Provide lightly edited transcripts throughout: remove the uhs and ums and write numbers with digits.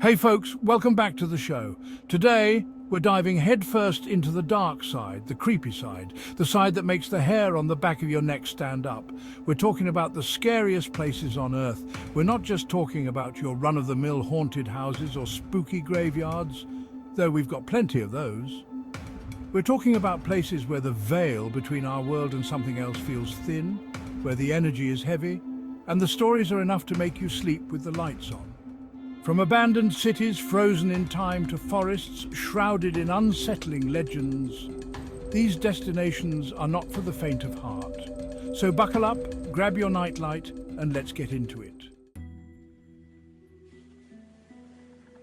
Hey folks, welcome back to the show. Today, we're diving headfirst into the dark side, the creepy side, the side that makes the hair on the back of your neck stand up. We're talking about the scariest places on Earth. We're not just talking about your run-of-the-mill haunted houses or spooky graveyards, though we've got plenty of those. We're talking about places where the veil between our world and something else feels thin, where the energy is heavy, and the stories are enough to make you sleep with the lights on. From abandoned cities frozen in time to forests shrouded in unsettling legends, these destinations are not for the faint of heart. So buckle up, grab your nightlight, and let's get into it.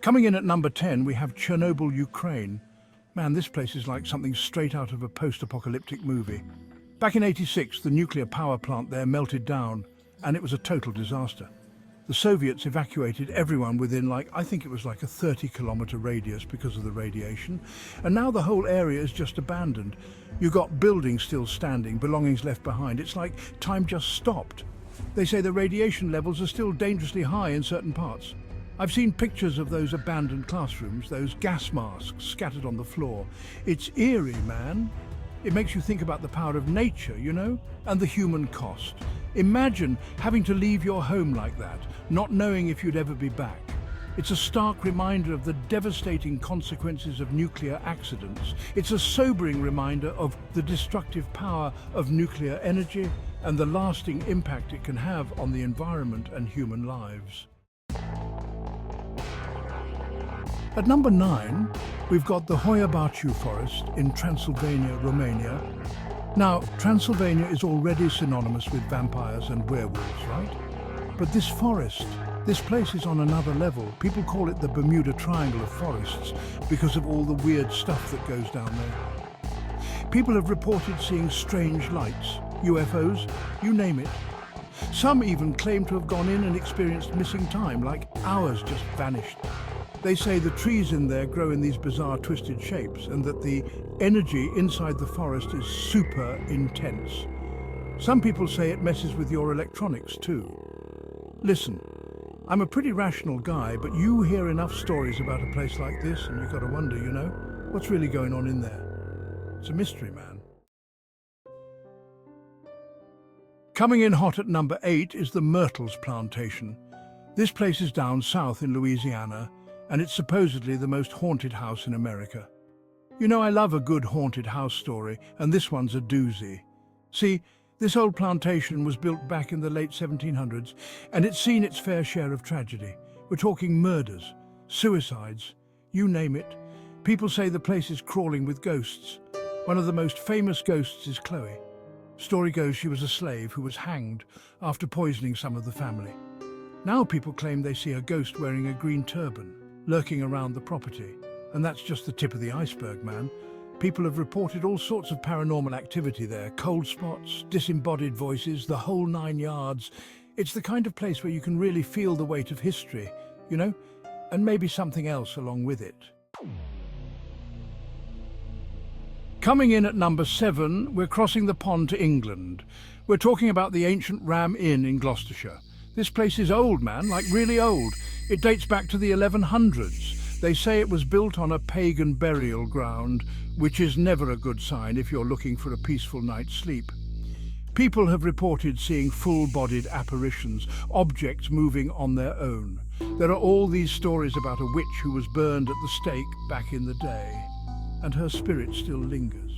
Coming in at number 10, we have Chernobyl, Ukraine. Man, this place is like something straight out of a post-apocalyptic movie. Back in '86, the nuclear power plant there melted down, and it was a total disaster. The Soviets evacuated everyone within I think it was like a 30-kilometer radius because of the radiation. And now the whole area is just abandoned. You got buildings still standing, belongings left behind. It's like time just stopped. They say the radiation levels are still dangerously high in certain parts. I've seen pictures of those abandoned classrooms, those gas masks scattered on the floor. It's eerie, man. It makes you think about the power of nature, and the human cost. Imagine having to leave your home like that, not knowing if you'd ever be back. It's a stark reminder of the devastating consequences of nuclear accidents. It's a sobering reminder of the destructive power of nuclear energy and the lasting impact it can have on the environment and human lives. At number 9, we've got the Hoia forest in Transylvania, Romania. Now, Transylvania is already synonymous with vampires and werewolves, right? But this forest, this place is on another level. People call it the Bermuda Triangle of forests because of all the weird stuff that goes down there. People have reported seeing strange lights, UFOs, you name it. Some even claim to have gone in and experienced missing time, like hours just vanished. They say the trees in there grow in these bizarre twisted shapes and that the energy inside the forest is super intense. Some people say it messes with your electronics too. Listen, I'm a pretty rational guy, but you hear enough stories about a place like this and you've got to wonder, what's really going on in there? It's a mystery, man. Coming in hot at number 8 is the Myrtles Plantation. This place is down south in Louisiana, and it's supposedly the most haunted house in America. I love a good haunted house story, and this one's a doozy. See, this old plantation was built back in the late 1700s, and it's seen its fair share of tragedy. We're talking murders, suicides, you name it. People say the place is crawling with ghosts. One of the most famous ghosts is Chloe. Story goes she was a slave who was hanged after poisoning some of the family. Now people claim they see a ghost wearing a green turban, lurking around the property. And that's just the tip of the iceberg, man. People have reported all sorts of paranormal activity there. Cold spots, disembodied voices, the whole 9 yards. It's the kind of place where you can really feel the weight of history, and maybe something else along with it. Coming in at number 7, we're crossing the pond to England. We're talking about the ancient Ram Inn in Gloucestershire. This place is old, man, like really old. It dates back to the 1100s. They say it was built on a pagan burial ground, which is never a good sign if you're looking for a peaceful night's sleep. People have reported seeing full-bodied apparitions, objects moving on their own. There are all these stories about a witch who was burned at the stake back in the day, and her spirit still lingers.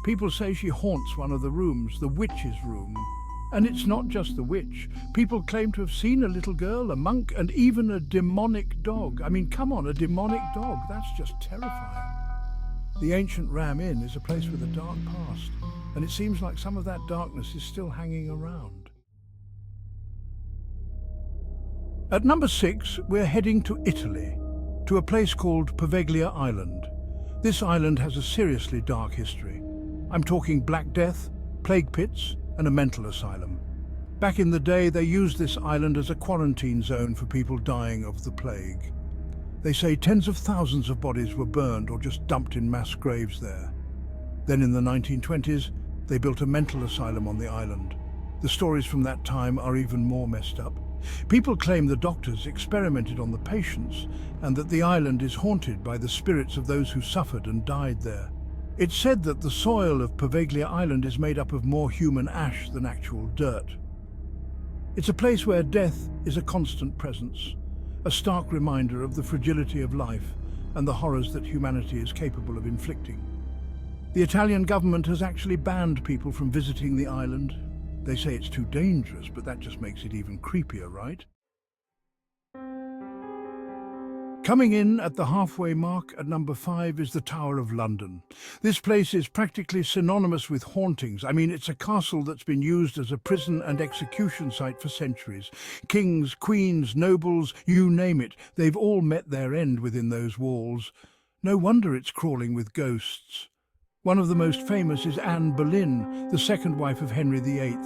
People say she haunts one of the rooms, the witch's room. And it's not just the witch. People claim to have seen a little girl, a monk, and even a demonic dog. I mean, come on, a demonic dog. That's just terrifying. The ancient Ram Inn is a place with a dark past, and it seems like some of that darkness is still hanging around. At number 6, we're heading to Italy, to a place called Poveglia Island. This island has a seriously dark history. I'm talking Black Death, plague pits, and a mental asylum. Back in the day, they used this island as a quarantine zone for people dying of the plague. They say tens of thousands of bodies were burned or just dumped in mass graves there. Then in the 1920s, they built a mental asylum on the island. The stories from that time are even more messed up. People claim the doctors experimented on the patients and that the island is haunted by the spirits of those who suffered and died there. It's said that the soil of Poveglia Island is made up of more human ash than actual dirt. It's a place where death is a constant presence, a stark reminder of the fragility of life and the horrors that humanity is capable of inflicting. The Italian government has actually banned people from visiting the island. They say it's too dangerous, but that just makes it even creepier, right? Coming in at the halfway mark at number 5 is the Tower of London. This place is practically synonymous with hauntings. I mean, it's a castle that's been used as a prison and execution site for centuries. Kings, queens, nobles, you name it, they've all met their end within those walls. No wonder it's crawling with ghosts. One of the most famous is Anne Boleyn, the second wife of Henry VIII.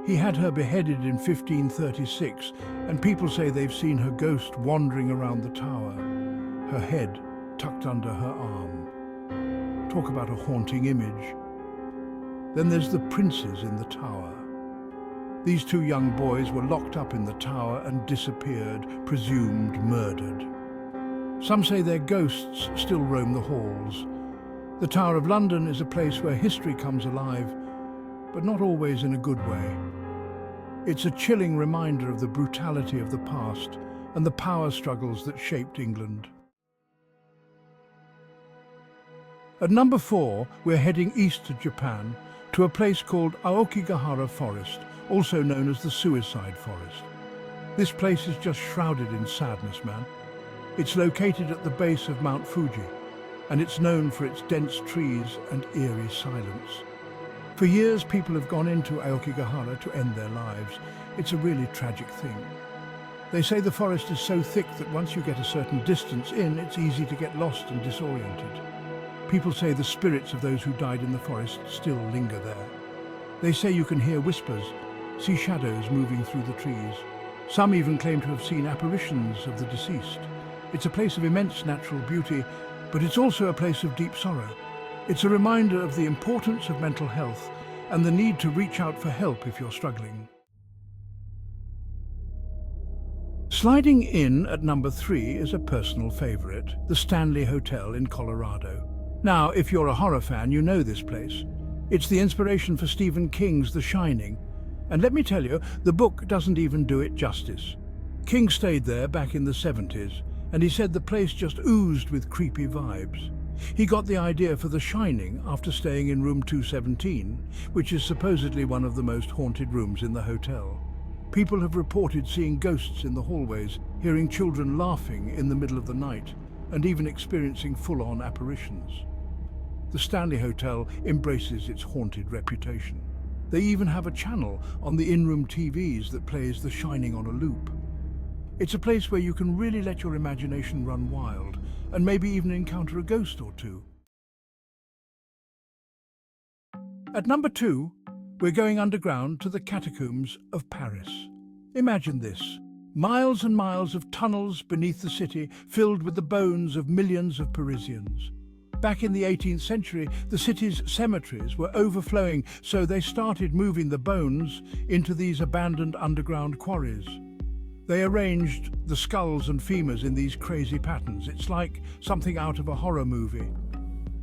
He had her beheaded in 1536, and people say they've seen her ghost wandering around the tower, her head tucked under her arm. Talk about a haunting image. Then there's the princes in the tower. These 2 young boys were locked up in the tower and disappeared, presumed murdered. Some say their ghosts still roam the halls. The Tower of London is a place where history comes alive, but not always in a good way. It's a chilling reminder of the brutality of the past and the power struggles that shaped England. At number 4, we're heading east to Japan, to a place called Aokigahara Forest, also known as the Suicide Forest. This place is just shrouded in sadness, man. It's located at the base of Mount Fuji, and it's known for its dense trees and eerie silence. For years, people have gone into Aokigahara to end their lives. It's a really tragic thing. They say the forest is so thick that once you get a certain distance in, it's easy to get lost and disoriented. People say the spirits of those who died in the forest still linger there. They say you can hear whispers, see shadows moving through the trees. Some even claim to have seen apparitions of the deceased. It's a place of immense natural beauty, but it's also a place of deep sorrow. It's a reminder of the importance of mental health and the need to reach out for help if you're struggling. Sliding in at number 3 is a personal favorite, the Stanley Hotel in Colorado. Now, if you're a horror fan, you know this place. It's the inspiration for Stephen King's The Shining. And let me tell you, the book doesn't even do it justice. King stayed there back in the 70s, and he said the place just oozed with creepy vibes. He got the idea for The Shining after staying in room 217, which is supposedly one of the most haunted rooms in the hotel. People have reported seeing ghosts in the hallways, hearing children laughing in the middle of the night, and even experiencing full-on apparitions. The Stanley Hotel embraces its haunted reputation. They even have a channel on the in-room TVs that plays The Shining on a loop. It's a place where you can really let your imagination run wild and maybe even encounter a ghost or two. At number 2, we're going underground to the catacombs of Paris. Imagine this: miles and miles of tunnels beneath the city filled with the bones of millions of Parisians. Back in the 18th century, the city's cemeteries were overflowing, so they started moving the bones into these abandoned underground quarries. They arranged the skulls and femurs in these crazy patterns. It's like something out of a horror movie.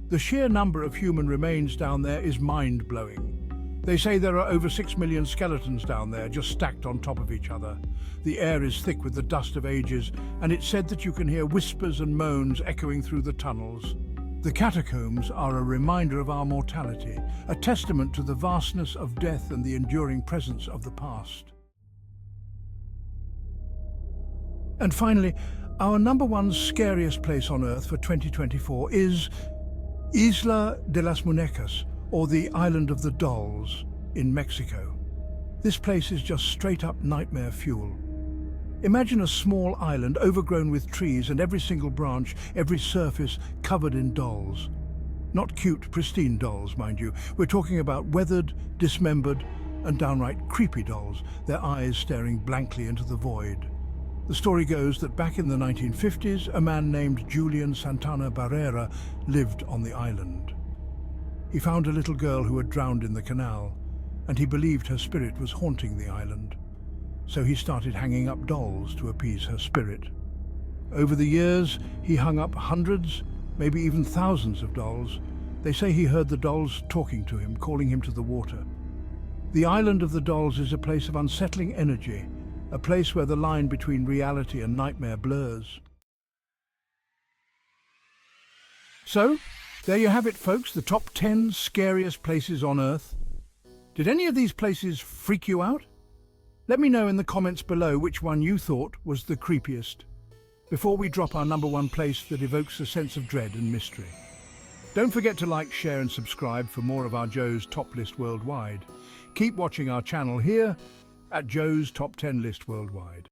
The sheer number of human remains down there is mind-blowing. They say there are over 6 million skeletons down there, just stacked on top of each other. The air is thick with the dust of ages, and it's said that you can hear whispers and moans echoing through the tunnels. The catacombs are a reminder of our mortality, a testament to the vastness of death and the enduring presence of the past. And finally, our number 1 scariest place on Earth for 2024 is Isla de las Muñecas, or the Island of the Dolls, in Mexico. This place is just straight-up nightmare fuel. Imagine a small island overgrown with trees and every single branch, every surface covered in dolls. Not cute, pristine dolls, mind you. We're talking about weathered, dismembered, and downright creepy dolls, their eyes staring blankly into the void. The story goes that back in the 1950s, a man named Julian Santana Barrera lived on the island. He found a little girl who had drowned in the canal, and he believed her spirit was haunting the island. so he started hanging up dolls to appease her spirit. Over the years, he hung up hundreds, maybe even thousands of dolls. They say he heard the dolls talking to him, calling him to the water. The island of the dolls is a place of unsettling energy, a place where the line between reality and nightmare blurs. So, there you have it, folks, the top 10 scariest places on Earth. Did any of these places freak you out? Let me know in the comments below which one you thought was the creepiest, before we drop our #1 place that evokes a sense of dread and mystery. Don't forget to like, share and subscribe for more of our Joe's Top List Worldwide. Keep watching our channel here at Joe's Top 10 List Worldwide.